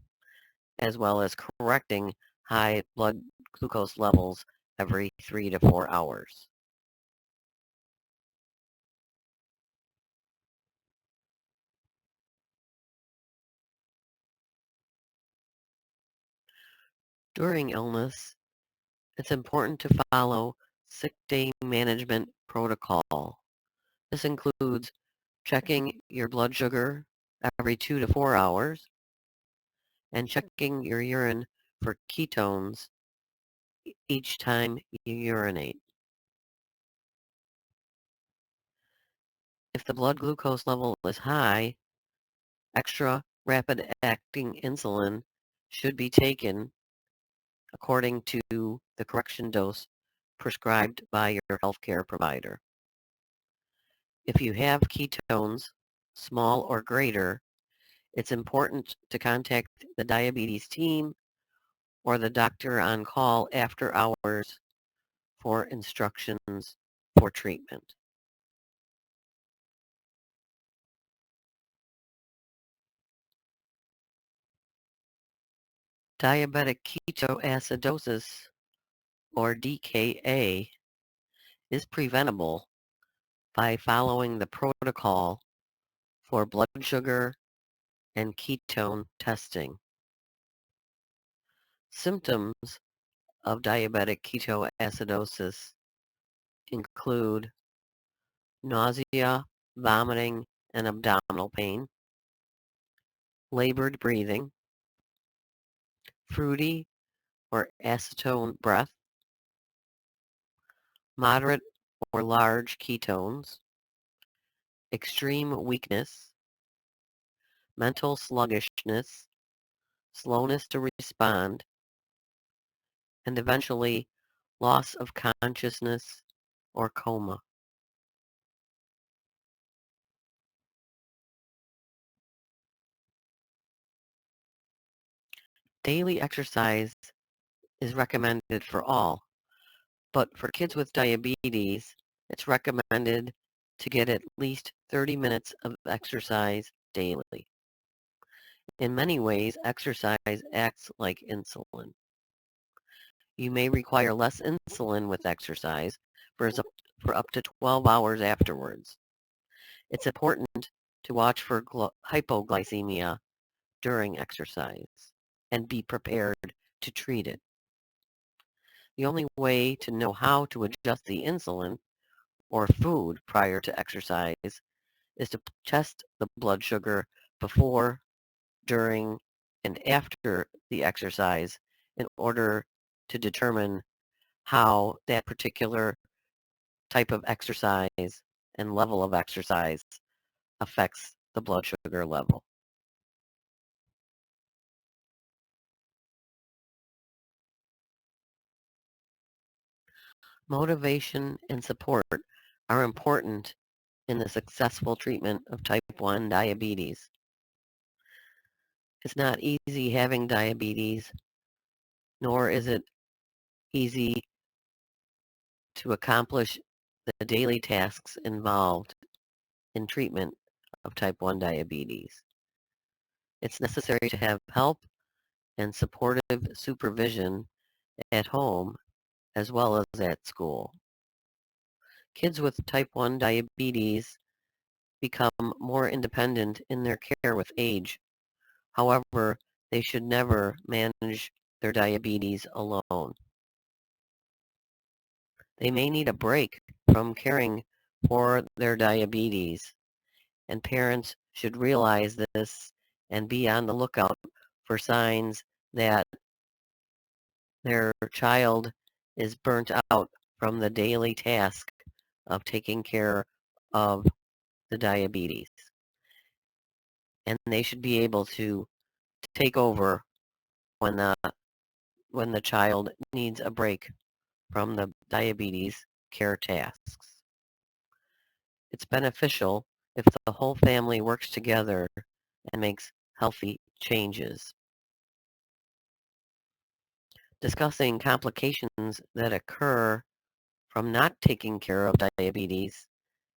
as well as correcting high blood glucose levels every 3 to 4 hours. During illness, it's important to follow sick day management protocol. This includes checking your blood sugar every 2 to 4 hours and checking your urine for ketones each time you urinate. If the blood glucose level is high, extra rapid-acting insulin should be taken according to the correction dose prescribed by your healthcare provider. If you have ketones small or greater, it's important to contact the diabetes team or the doctor on call after hours for instructions for treatment. Diabetic ketoacidosis, or DKA, is preventable by following the protocol for blood sugar and ketone testing. Symptoms of diabetic ketoacidosis include nausea, vomiting, and abdominal pain, labored breathing, fruity or acetone breath, moderate or large ketones, extreme weakness, mental sluggishness, slowness to respond, and eventually loss of consciousness or coma. Daily exercise is recommended for all, but for kids with diabetes, it's recommended to get at least 30 minutes of exercise daily. In many ways, exercise acts like insulin. You may require less insulin with exercise for up to 12 hours afterwards. It's important to watch for hypoglycemia during exercise and be prepared to treat it. The only way to know how to adjust the insulin or food prior to exercise is to test the blood sugar before, during, and after the exercise in order to determine how that particular type of exercise and level of exercise affects the blood sugar level. Motivation and support are important in the successful treatment of type 1 diabetes. It's not easy having diabetes, nor is it easy to accomplish the daily tasks involved in treatment of type 1 diabetes. It's necessary to have help and supportive supervision at home as well as at school. Kids with type 1 diabetes become more independent in their care with age. However, they should never manage their diabetes alone. They may need a break from caring for their diabetes, and parents should realize this and be on the lookout for signs that their child is burnt out from the daily task of taking care of the diabetes. And they should be able to take over when the child needs a break from the diabetes care tasks. It's beneficial if the whole family works together and makes healthy changes. Discussing complications that occur from not taking care of diabetes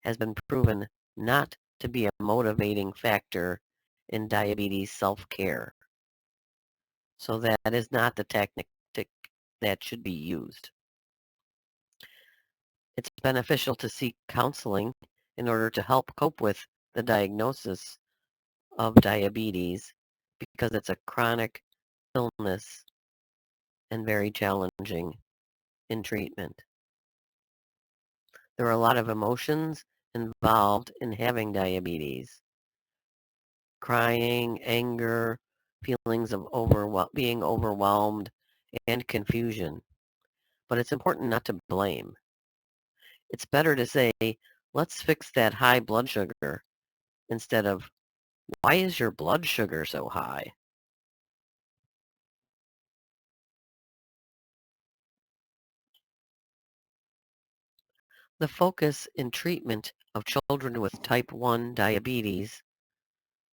has been proven not to be a motivating factor in diabetes self-care. So that is not the tactic that should be used. It's beneficial to seek counseling in order to help cope with the diagnosis of diabetes because it's a chronic illness and very challenging in treatment. There are a lot of emotions involved in having diabetes. Crying, anger, feelings of being overwhelmed, and confusion. But it's important not to blame. It's better to say, let's fix that high blood sugar, instead of, why is your blood sugar so high? The focus in treatment of children with type 1 diabetes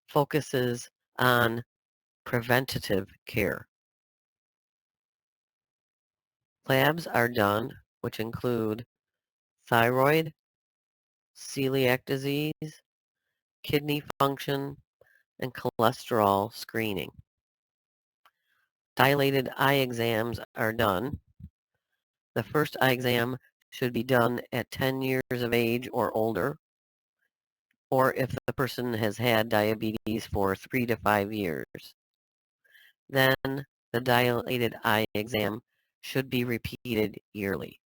focuses on preventative care. Labs are done, which include thyroid, celiac disease, kidney function, and cholesterol screening. Dilated eye exams are done. The first eye exam should be done at 10 years of age or older, or if the person has had diabetes for 3 to 5 years. Then the dilated eye exam should be repeated yearly.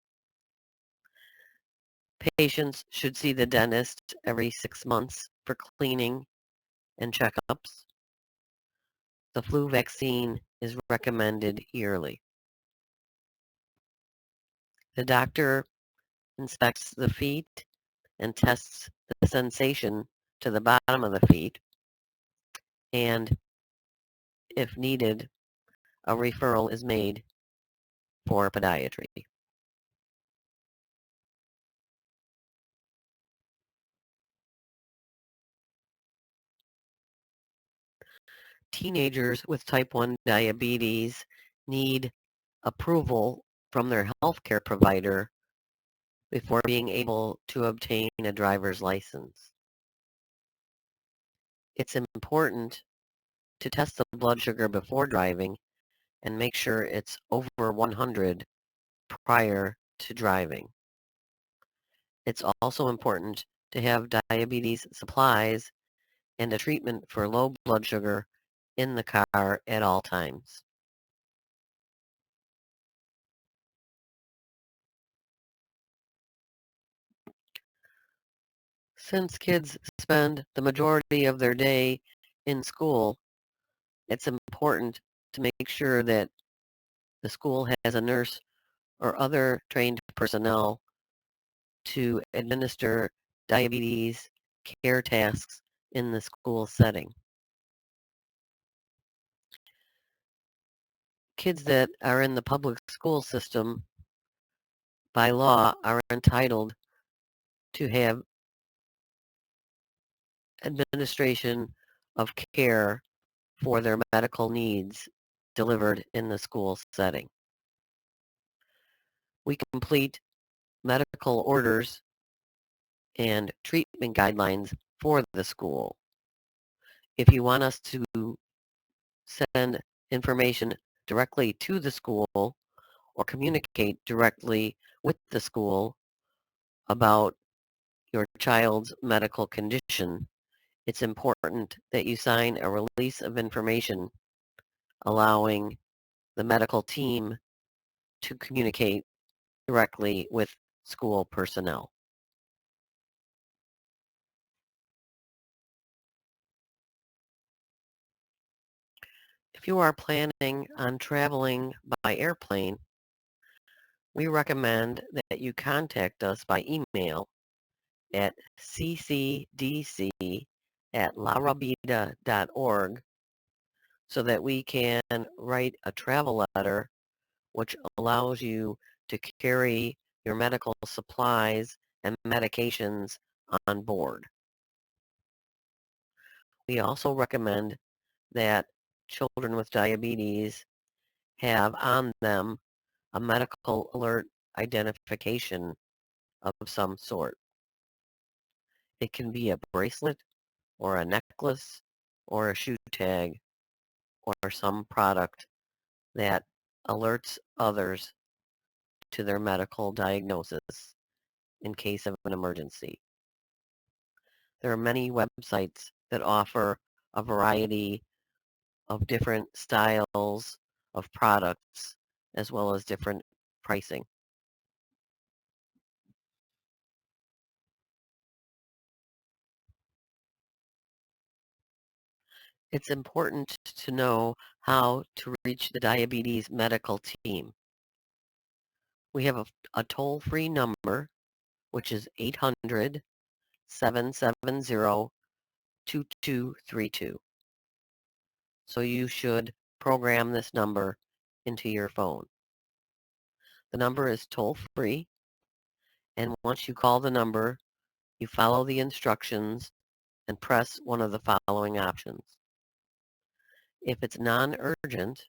Patients should see the dentist every 6 months for cleaning and checkups. The flu vaccine is recommended yearly. The doctor inspects the feet and tests the sensation to the bottom of the feet, and if needed, a referral is made for podiatry. Teenagers with type 1 diabetes need approval from their healthcare provider before being able to obtain a driver's license. It's important to test the blood sugar before driving and make sure it's over 100 prior to driving. It's also important to have diabetes supplies and a treatment for low blood sugar in the car at all times. Since kids spend the majority of their day in school, it's important to make sure that the school has a nurse or other trained personnel to administer diabetes care tasks in the school setting. Kids that are in the public school system by law are entitled to have administration of care for their medical needs delivered in the school setting. We complete medical orders and treatment guidelines for the school. If you want us to send information directly to the school or communicate directly with the school about your child's medical condition, it's important that you sign a release of information allowing the medical team to communicate directly with school personnel. If you are planning on traveling by airplane, we recommend that you contact us by email at ccdc@larabida.org so that we can write a travel letter which allows you to carry your medical supplies and medications on board. We also recommend that children with diabetes have on them a medical alert identification of some sort. It can be a bracelet or a necklace or a shoe tag or some product that alerts others to their medical diagnosis in case of an emergency. There are many websites that offer a variety of different styles of products as well as different pricing. It's important to know how to reach the diabetes medical team. We have a toll-free number, which is 800-770-2232. So you should program this number into your phone. The number is toll-free, and once you call the number, you follow the instructions and press one of the following options. If it's non-urgent,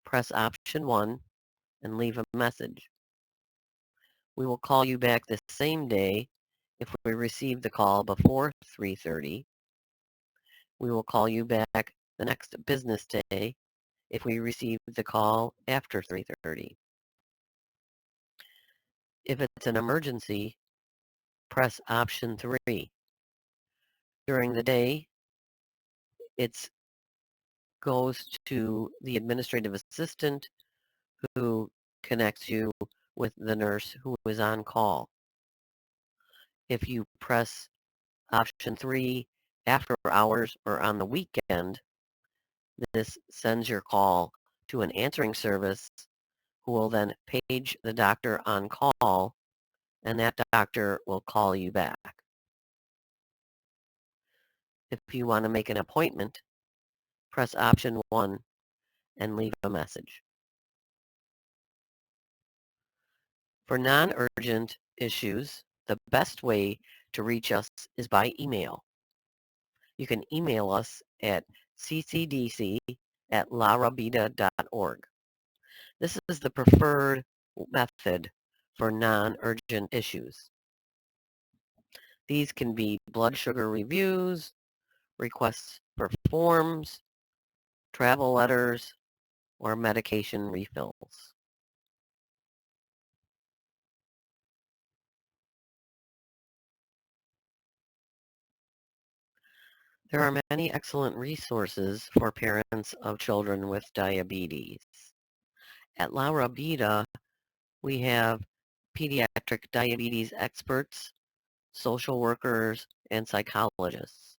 press option 1 and leave a message. We will call you back the same day if we receive the call before 3:30. We will call you back the next business day if we receive the call after 3:30. If it's an emergency, press option 3. During the day, it goes to the administrative assistant who connects you with the nurse who is on call. If you press option 3 after hours or on the weekend, this sends your call to an answering service who will then page the doctor on call, and that doctor will call you back. If you want to make an appointment, press option 1 and leave a message. For non-urgent issues, the best way to reach us is by email. You can email us at ccdc@larabida.org. This is the preferred method for non-urgent issues. These can be blood sugar reviews, requests for forms, travel letters, or medication refills. There are many excellent resources for parents of children with diabetes. At La Rabida, we have pediatric diabetes experts, social workers, and psychologists.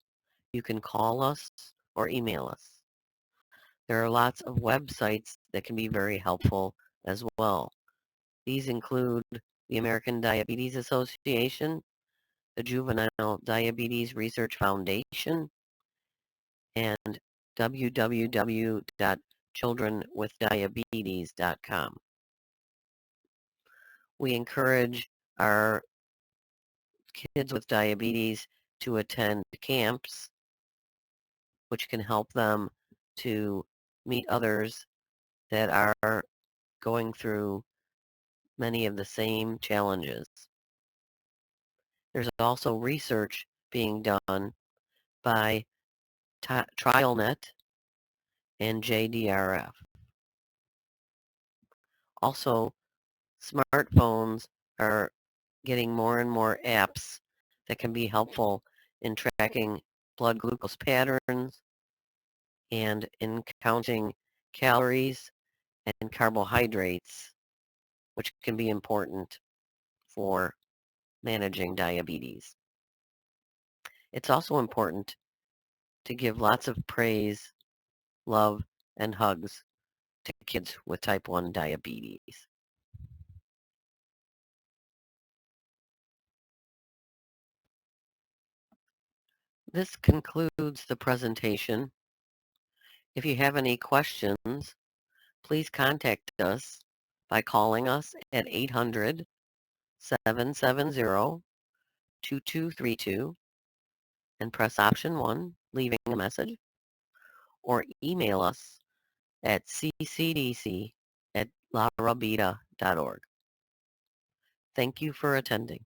You can call us or email us. There are lots of websites that can be very helpful as well. These include the American Diabetes Association, the Juvenile Diabetes Research Foundation, and www.childrenwithdiabetes.com. We encourage our kids with diabetes to attend camps, which can help them to meet others that are going through many of the same challenges. There's also research being done by TrialNet and JDRF. Also, smartphones are getting more and more apps that can be helpful in tracking blood glucose patterns and in counting calories and carbohydrates, which can be important for managing diabetes. It's also important to give lots of praise, love, and hugs to kids with type 1 diabetes. This concludes the presentation. If you have any questions, please contact us by calling us at 800-770-2232 and press option 1, leaving a message, or email us at ccdc@larabida.org. Thank you for attending.